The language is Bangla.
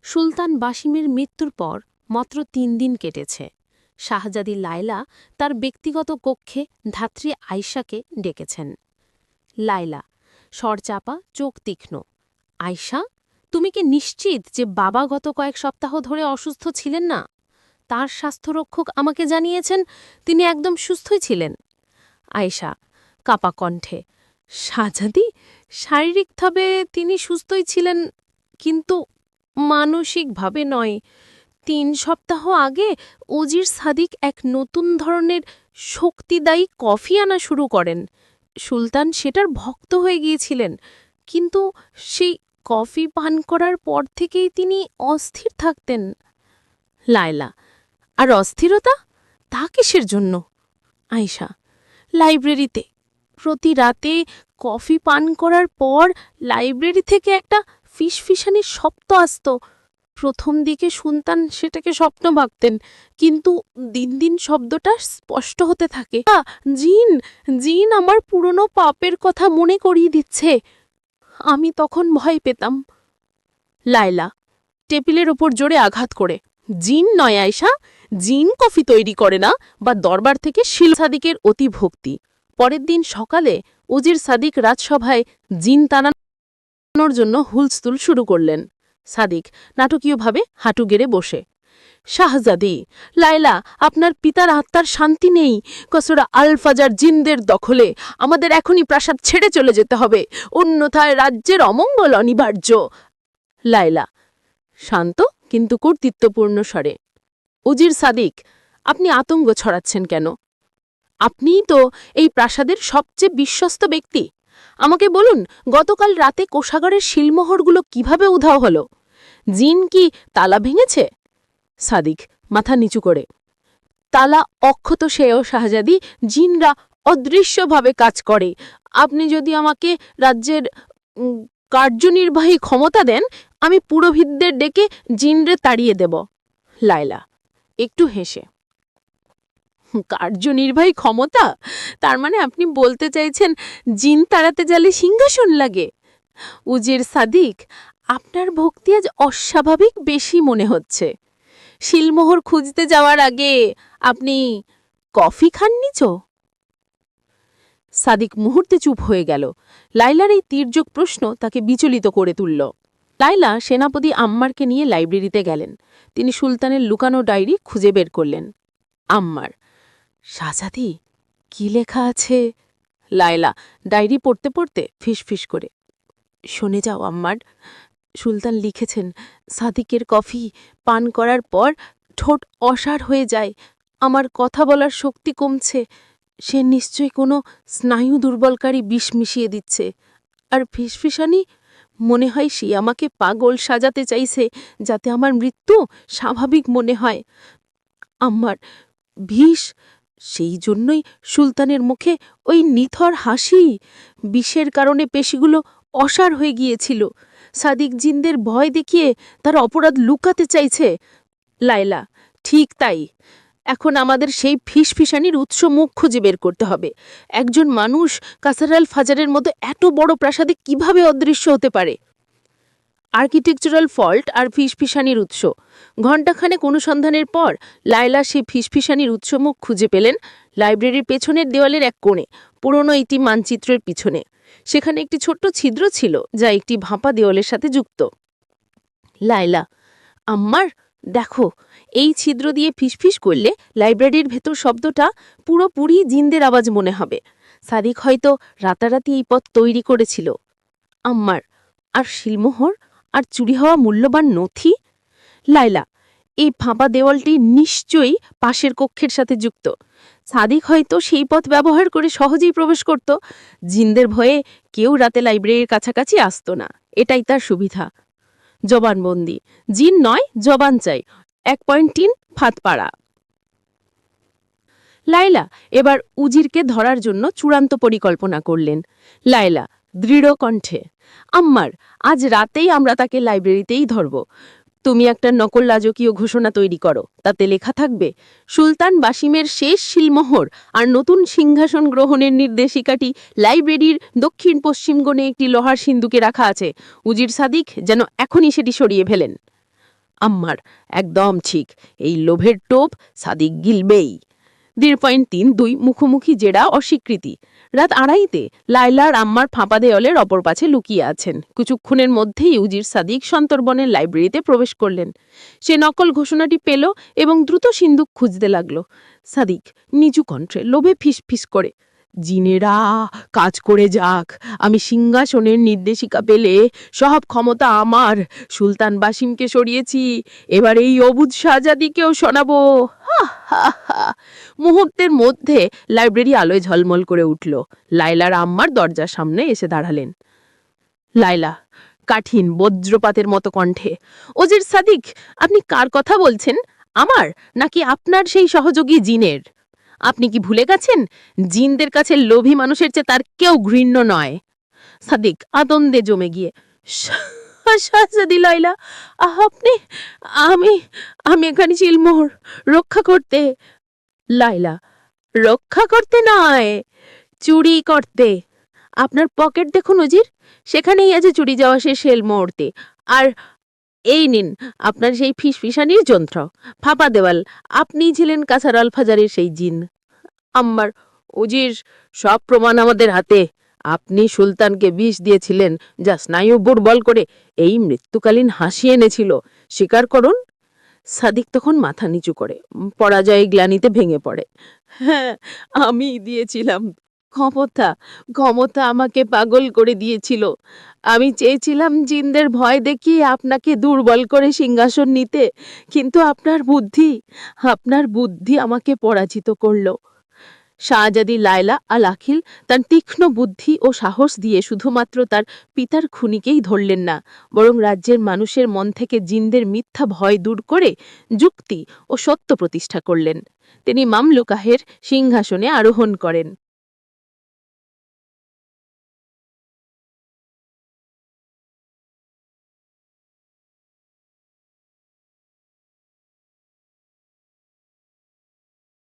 সুলতান বাসিমের মৃত্যুর পর মাত্র ৩ দিন কেটেছে। শাহজাদি লায়লা তার ব্যক্তিগত কক্ষে ধাত্রী আয়শাকে ডেকেছেন। লায়লা, স্বরচাপা, চোখ তীক্ষ্ণ। আয়শা, তুমি কি নিশ্চিত যে বাবা গত কয়েক সপ্তাহ ধরে অসুস্থ ছিলেন না? তার স্বাস্থ্যরক্ষক আমাকে জানিয়েছেন তিনি একদম সুস্থই ছিলেন। আয়েশা কাপা কণ্ঠে, শাহজাদি, শারীরিকভাবে তিনি সুস্থই ছিলেন, কিন্তু মানসিকভাবে নয়। ৩ সপ্তাহ আগে উজির সাদিক এক নতুন ধরনের শক্তিদায়ী কফি আনা শুরু করেন। সুলতান সেটার ভক্ত হয়ে গিয়েছিলেন, কিন্তু সেই কফি পান করার পর থেকেই তিনি অস্থির থাকতেন। লায়লা, আর অস্থিরতা? তা কিসের জন্য? আয়েশা, লাইব্রেরিতে প্রতি রাতে কফি পান করার পর লাইব্রেরি থেকে একটা ফিসফিসানির শব্দ আসত। প্রথম দিকে সুলতান সেটাকে স্বপ্ন ভাবতেন, কিন্তু দিন দিন শব্দটা স্পষ্ট হতে থাকে। জিন, জিন আমার পুরনো পাপের কথা মনে করিয়ে দিচ্ছে। আমি তখন ভয় পেতাম। লায়লা টেবিলের ওপর জোরে আঘাত করে, জিন নয় আয়েশা, জিন কফি তৈরি করে না, বা দরবার থেকে শিল সাদিকের অতি ভক্তি। পরের দিন সকালে উজির সাদিক রাজসভায় জিন টানানোর জন্য হুলস্থুল শুরু করলেন। সাদিক নাটকীয়ভাবে হাঁটু গেড়ে বসে, শাহজাদি, লায়লা, আপনার পিতার আত্মার শান্তি নেই। কসরা আল ফাজার জিনদের দখলে। আমাদের এখনই প্রাসাদ ছেড়ে চলে যেতে হবে, অন্যথায় রাজ্যের অমঙ্গল অনিবার্য। লায়লা শান্ত কিন্তু কর্তৃত্বপূর্ণ স্বরে, উজির সাদিক, আপনি আতঙ্ক ছড়াচ্ছেন কেন? আপনিই তো এই প্রাসাদের সবচেয়ে বিশ্বস্ত ব্যক্তি। আমাকে বলুন, গতকাল রাতে কোষাগারের শিলমোহরগুলো কিভাবে উধাও হল? জিন কি তালা ভেঙেছে? সাদিক মাথা নিচু করে, তালা অক্ষত সেও শাহজাদি, জিনরা অদৃশ্যভাবে কাজ করে। আপনি যদি আমাকে রাজ্যের কার্যনির্বাহী ক্ষমতা দেন, আমি পুরোহিতদের ডেকে জিনরে তাড়িয়ে দেব। লায়লা একটু হেসে, কার্যনির্বাহী ক্ষমতা? তার মানে আপনি বলতে চাইছেন জিন তাড়াতে গেলে সিংহাসন লাগে? উজির সাদিক, আপনার ভক্তি আজ অস্বাভাবিক বেশি মনে হচ্ছে। শিলমোহর খুঁজতে যাওয়ার আগে আপনি কফি খাননি চো? সাদিক মুহূর্তে চুপ হয়ে গেল। লায়লার এই তীর্যক প্রশ্ন তাকে বিচলিত করে তুলল। লায়লা সেনাপতি আম্মারকে নিয়ে লাইব্রেরিতে গেলেন। তিনি সুলতানের লুকানো ডায়েরি খুঁজে বের করলেন। আম্মার, শাহজাদি, কি লেখা আছে? লায়লা ডায়েরি পড়তে পড়তে ফিসফিস করে, শুনে যাও আম্মার। সুলতান লিখেছেন, সাদিকের কফি পান করার পর ঠোঁট অসাড় হয়ে যায়, আমার কথা বলার শক্তি কমছে। সে নিশ্চয়ই কোনো স্নায়ু দুর্বলকারী বিষ মিশিয়ে দিচ্ছে। আর ফিসফিসানি, মনে হয় সে আমাকে পাগল সাজাতে চাইছে, যাতে আমার মৃত্যু স্বাভাবিক মনে হয়। আমার বিষ, সেই জন্যই সুলতানের মুখে ওই নিথর হাসি। বিষের কারণে পেশিগুলো অসাড় হয়ে গিয়েছিল। সাদিক জিনদের ভয় দেখিয়ে তার অপরাধ লুকাতে চাইছে। লায়লা ঠিক তাই। এখন আমাদের সেই ফিসফিসানির উৎস মুখ খুঁজে বের করতে হবে। একজন মানুষ কাসারাল ফাজারের মতো এত বড় প্রাসাদে কিভাবে অদৃশ্য হতে পারে? আর্কিটেকচারাল ফল্ট আর ফিসফিসানির উৎস। ঘণ্টাখানেক অনুসন্ধানের পর লায়লা সেই ফিসফিসানির উৎসমুখ খুঁজে পেলেন লাইব্রেরির পেছনের দেওয়ালের এক কোণে, পুরনো একটি মানচিত্রের পিছনে। সেখানে একটি ছোট্ট ছিদ্র ছিল, যা একটি ভাঁপা দেওয়ালের সাথে যুক্ত। লায়লা, আম্মার, দেখো, এই ছিদ্র দিয়ে ফিসফিস করলে লাইব্রেরির ভেতর শব্দটা পুরোপুরি জিনদের আওয়াজ মনে হবে। সাদিক হয়তো রাতারাতি এই পথ তৈরি করেছিল। আম্মার, আর শিলমোহর আর চুরি হওয়া মূল্যবান নথি? লায়লা, এই ফাঁপা দেওয়ালটি নিশ্চয়ই পাশের কক্ষের সাথে যুক্ত। সাদিক হয়তো সেই পথ ব্যবহার করে সহজেই প্রবেশ করত। জিনদের ভয়ে কেউ রাতে লাইব্রেরির কাছাকাছি আসত না, এটাই তার সুবিধা। জবানবন্দি, জিন নয়, জবান চাই। 1.3 ফাঁদপাড়া। লায়লা এবার উজিরকে ধরার জন্য চূড়ান্ত পরিকল্পনা করলেন। লায়লা দৃঢ় কণ্ঠে, আম্মার, আজ রাতেই আমরা তাকে লাইব্রেরিতেই ধরব। তুমি একটা নকল রাজকীয় ঘোষণা তৈরি করো, তাতে লেখা থাকবে, সুলতান বাসিমের শেষ শিলমোহর আর নতুন সিংহাসন গ্রহণের নির্দেশিকাটি লাইব্রেরির দক্ষিণ পশ্চিম কোণে একটি লোহার সিন্দুকে রাখা আছে। উজির সাদিক যেন এখনই সেটি সরিয়ে ফেলেন। আম্মার, একদম ঠিক। এই লোভের টোপ সাদিক গিলবেই। 0.32 মুখোমুখি জেরা অস্বীকৃতি। রাত 2:30-তে লায়লার আম্মার ফাঁপা দেওয়ালের অপর পাশে লুকিয়ে আছেন। কিছুক্ষণের মধ্যেই উজির সাদিক সন্তর্বনের লাইব্রেরিতে প্রবেশ করলেন। সে নকল ঘোষণাটি পেল এবং দ্রুত সিন্দুক খুঁজতে লাগল। সাদিক নিচু কণ্ঠে লোভে ফিসফিস করে, জিনেরা কাজ করে যাক, আমি সিংহাসনের নির্দেশিকা পেলে সব ক্ষমতা আমার। সুলতান বাসিমকে সরিয়েছি, এবার এই অবুঝ শাহজাদিকেও শোনাবো। হা হা হা। মুহূর্তের মধ্যে লাইব্রেরি আলোয় ঝলমল করে উঠল। লায়লার আম্মার দরজার সামনে এসে দাঁড়ালেন। লায়লা কাঠিন বজ্রপাতের মতো কণ্ঠে, ওজির সাদিক, আপনি কার কথা বলছেন? আমার নাকি আপনার সেই সহযোগী জিনের? আপনি কি ভুলে গেছেন, জিনদের কাছে লোভী মানুষের চেয়ে তার কেউ ঘৃণ্য নয়। সাদিক আনন্দে জমে গিয়ে, শাহজাদি লায়লা, আপনি, আমি আমি এখানে চিলমোহর রক্ষা করতে। লায়লা, রক্ষা করতে নয়, চুরি করতে। আপনার পকেট দেখুন উজির, সেখানেই আছে চুরি যাওয়া সে শেল মুহূর্তে। আর এই নিন আপনার সেই ফিসফিসানির যন্ত্র। ফাঁপা দেওয়াল, আপনিই ছিলেন কাছার আলফাজারের সেই জিন। আম্মার, উজির, সব প্রমাণ আমাদের হাতে। আপনি সুলতানকে বিষ দিয়েছিলেন, যা স্নায়ু দুর্বল করে এই মৃত্যুকালীন হাসি এনেছিল। স্বীকার করুন। সাদিক তখন মাথা নিচু করে পরাজয় গ্লানিতে ভেঙে পড়ে। হ্যাঁ, আমি দিয়েছিলাম। ক্ষমতা ক্ষমতা আমাকে পাগল করে দিয়েছিল। আমি চেয়েছিলাম জিনদের ভয় দেখিয়ে আপনাকে দুর্বল করে সিংহাসন নিতে, কিন্তু আপনার বুদ্ধি আমাকে পরাজিত করল। শাহজাদি লায়লা আল আখিল তার তীক্ষ্ণ বুদ্ধি ও সাহস দিয়ে শুধুমাত্র তার পিতার খুনিকেই ধরলেন না, বরং রাজ্যের মানুষের মন থেকে জিনদের মিথ্যা ভয় দূর করে যুক্তি ও সত্য প্রতিষ্ঠা করলেন। তিনি মামলুকাহের সিংহাসনে আরোহণ করেন।